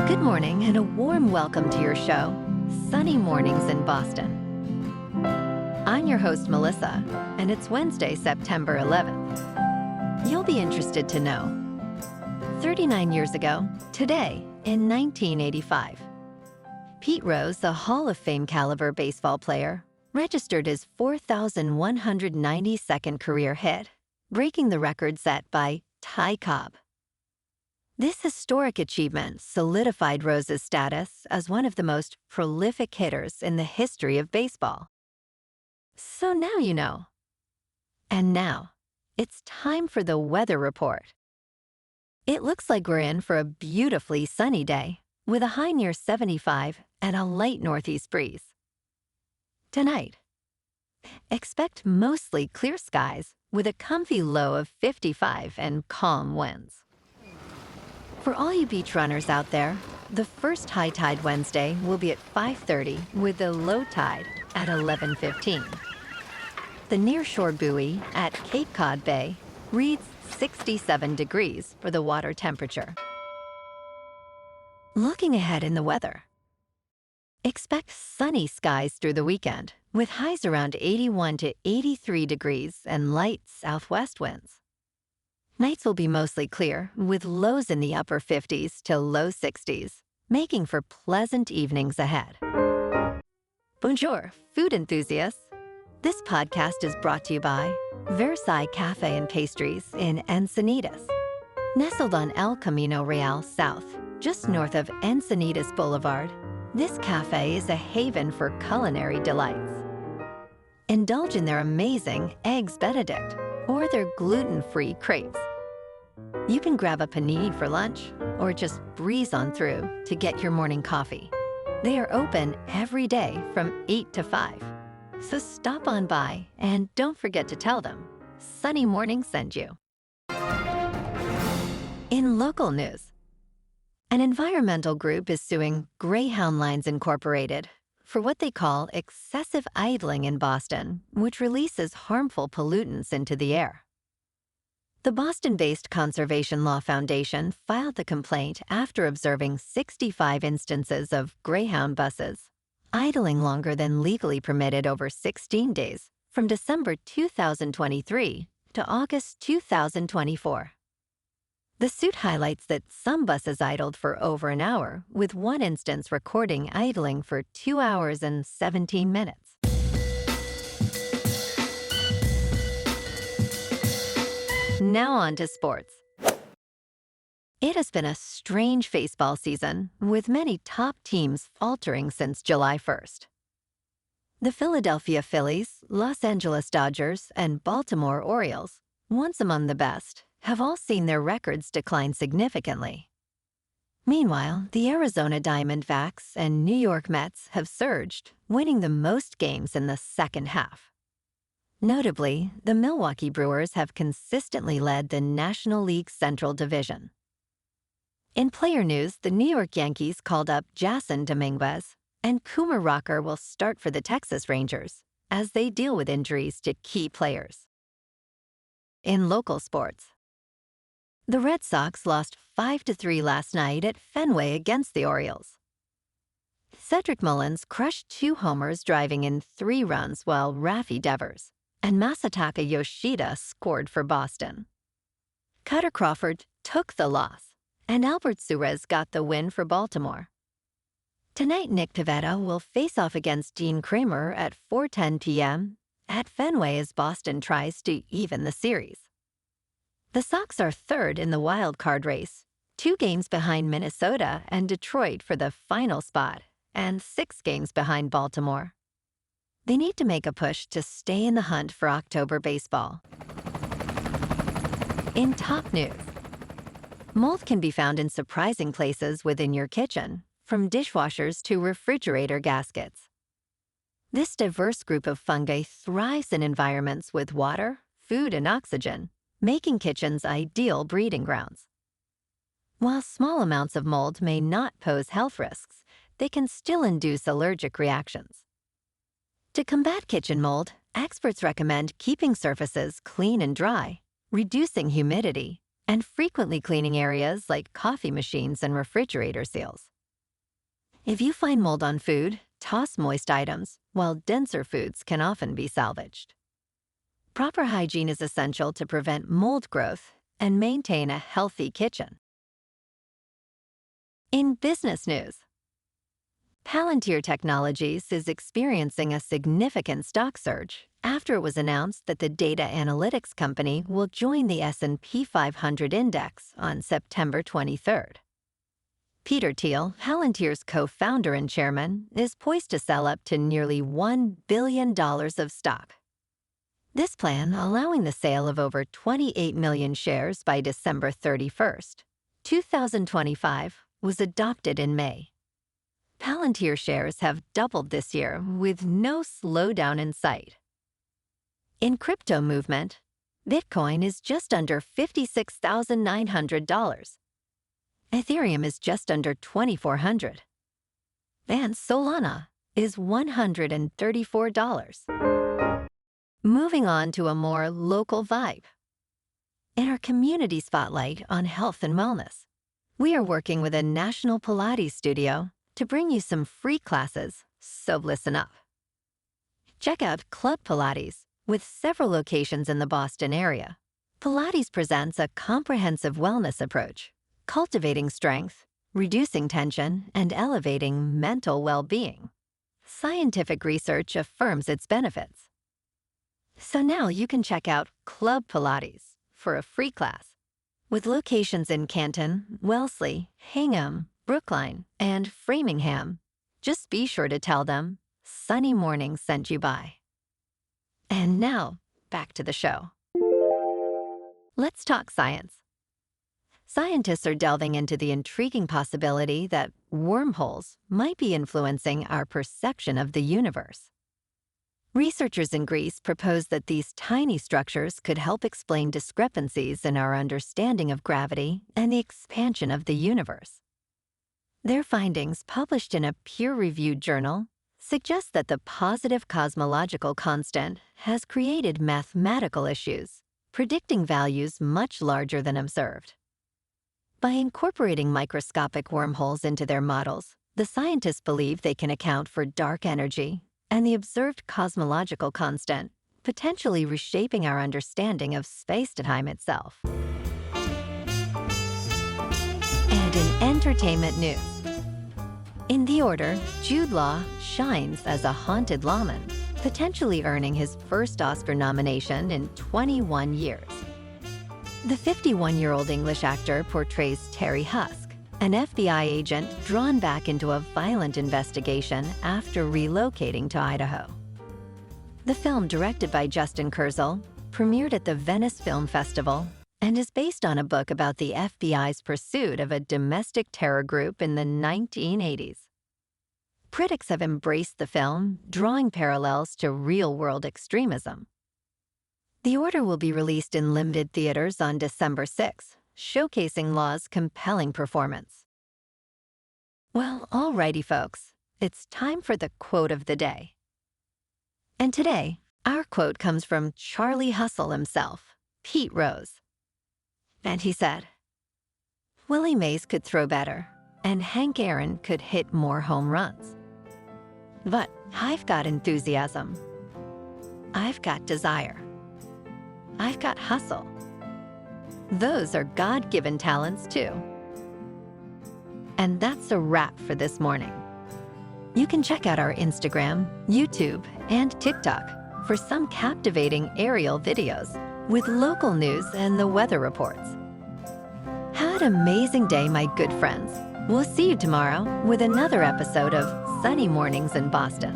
Good morning and a warm welcome to your show, Sunny Mornings in Boston. I'm your host, Melissa, and it's Wednesday, September 11th. You'll be interested to know. 39 years ago, today, in 1985, Pete Rose, a Hall of Fame caliber baseball player, registered his 4,192nd career hit, breaking the record set by Ty Cobb. This historic achievement solidified Rose's status as one of the most prolific hitters in the history of baseball. So now you know. And now, it's time for the weather report. It looks like we're in for a beautifully sunny day, with a high near 75 and a light northeast breeze. Tonight, expect mostly clear skies with a comfy low of 55 and calm winds. For all you beach runners out there, the first high tide Wednesday will be at 5:30 with the low tide at 11:15. The nearshore buoy at Cape Cod Bay reads 67 degrees for the water temperature. Looking ahead in the weather, expect sunny skies through the weekend with highs around 81 to 83 degrees and light southwest winds. Nights will be mostly clear, with lows in the upper 50s to low 60s, making for pleasant evenings ahead. Bonjour, food enthusiasts. This podcast is brought to you by Versailles Cafe and Pastries in Encinitas. Nestled on El Camino Real South, just north of Encinitas Boulevard, this cafe is a haven for culinary delights. Indulge in their amazing Eggs Benedict or their gluten-free crepes. You can grab a panini for lunch or just breeze on through to get your morning coffee. They are open every day from 8 to 5. So stop on by and don't forget to tell them Sunny Morning sent you. In local news, an environmental group is suing Greyhound Lines Incorporated for what they call excessive idling in Boston, which releases harmful pollutants into the air. The Boston-based Conservation Law Foundation filed the complaint after observing 65 instances of Greyhound buses idling longer than legally permitted over 16 days from December 2023 to August 2024. The suit highlights that some buses idled for over an hour, with one instance recording idling for 2 hours and 17 minutes. Now on to sports. It has been a strange baseball season, with many top teams faltering since July 1st. The Philadelphia Phillies, Los Angeles Dodgers, and Baltimore Orioles, once among the best, have all seen their records decline significantly. Meanwhile, the Arizona Diamondbacks and New York Mets have surged, winning the most games in the second half. Notably, the Milwaukee Brewers have consistently led the National League Central Division. In player news, the New York Yankees called up Jason Dominguez, and Coomer Rocker will start for the Texas Rangers as they deal with injuries to key players. In local sports, the Red Sox lost 5-3 last night at Fenway against the Orioles. Cedric Mullins crushed 2 homers driving in 3 runs while Rafi Devers and Masataka Yoshida scored for Boston. Cutter Crawford took the loss, and Albert Suarez got the win for Baltimore. Tonight, Nick Pivetta will face off against Dean Kramer at 4:10 p.m. at Fenway as Boston tries to even the series. The Sox are third in the wild card race, 2 games behind Minnesota and Detroit for the final spot, and 6 games behind Baltimore. They need to make a push to stay in the hunt for October baseball. In top news, mold can be found in surprising places within your kitchen, from dishwashers to refrigerator gaskets. This diverse group of fungi thrives in environments with water, food, and oxygen, making kitchens ideal breeding grounds. While small amounts of mold may not pose health risks, they can still induce allergic reactions. To combat kitchen mold, experts recommend keeping surfaces clean and dry, reducing humidity, and frequently cleaning areas like coffee machines and refrigerator seals. If you find mold on food, toss moist items, while denser foods can often be salvaged. Proper hygiene is essential to prevent mold growth and maintain a healthy kitchen. In business news, Palantir Technologies is experiencing a significant stock surge after it was announced that the data analytics company will join the S&P 500 index on September 23rd. Peter Thiel, Palantir's co-founder and chairman, is poised to sell up to nearly $1 billion of stock. This plan, allowing the sale of over 28 million shares by December 31st, 2025, was adopted in May. Palantir shares have doubled this year with no slowdown in sight. In crypto movement, Bitcoin is just under $56,900. Ethereum is just under $2,400. And Solana is $134. Moving on to a more local vibe. In our community spotlight on health and wellness, we are working with a national Pilates studio to bring you some free classes, so listen up. Check out Club Pilates, with several locations in the Boston area. Pilates presents a comprehensive wellness approach, cultivating strength, reducing tension, and elevating mental well-being. Scientific research affirms its benefits. So now you can check out Club Pilates for a free class. With locations in Canton, Wellesley, Hingham, Brookline, and Framingham, just be sure to tell them Sunny Morning sent you by. And now, back to the show. Let's talk science. Scientists are delving into the intriguing possibility that wormholes might be influencing our perception of the universe. Researchers in Greece propose that these tiny structures could help explain discrepancies in our understanding of gravity and the expansion of the universe. Their findings, published in a peer-reviewed journal, suggest that the positive cosmological constant has created mathematical issues, predicting values much larger than observed. By incorporating microscopic wormholes into their models, the scientists believe they can account for dark energy and the observed cosmological constant, potentially reshaping our understanding of space-time itself. And in entertainment news, in The Order, Jude Law shines as a haunted lawman, potentially earning his first Oscar nomination in 21 years. The 51-year-old English actor portrays Terry Husk, an FBI agent drawn back into a violent investigation after relocating to Idaho. The film, directed by Justin Kurzel, premiered at the Venice Film Festival and is based on a book about the FBI's pursuit of a domestic terror group in the 1980s. Critics have embraced the film, drawing parallels to real-world extremism. The Order will be released in limited theaters on December 6, showcasing Law's compelling performance. Well, alrighty, folks, it's time for the quote of the day. And today, our quote comes from Charlie Hustle himself, Pete Rose. And he said, "Willie Mays could throw better, and Hank Aaron could hit more home runs. But I've got enthusiasm. I've got desire. I've got hustle. Those are God-given talents, too." And that's a wrap for this morning. You can check out our Instagram, YouTube, and TikTok for some captivating aerial videos with local news and the weather reports. Have an amazing day, my good friends. We'll see you tomorrow with another episode of Sunny Mornings in Boston.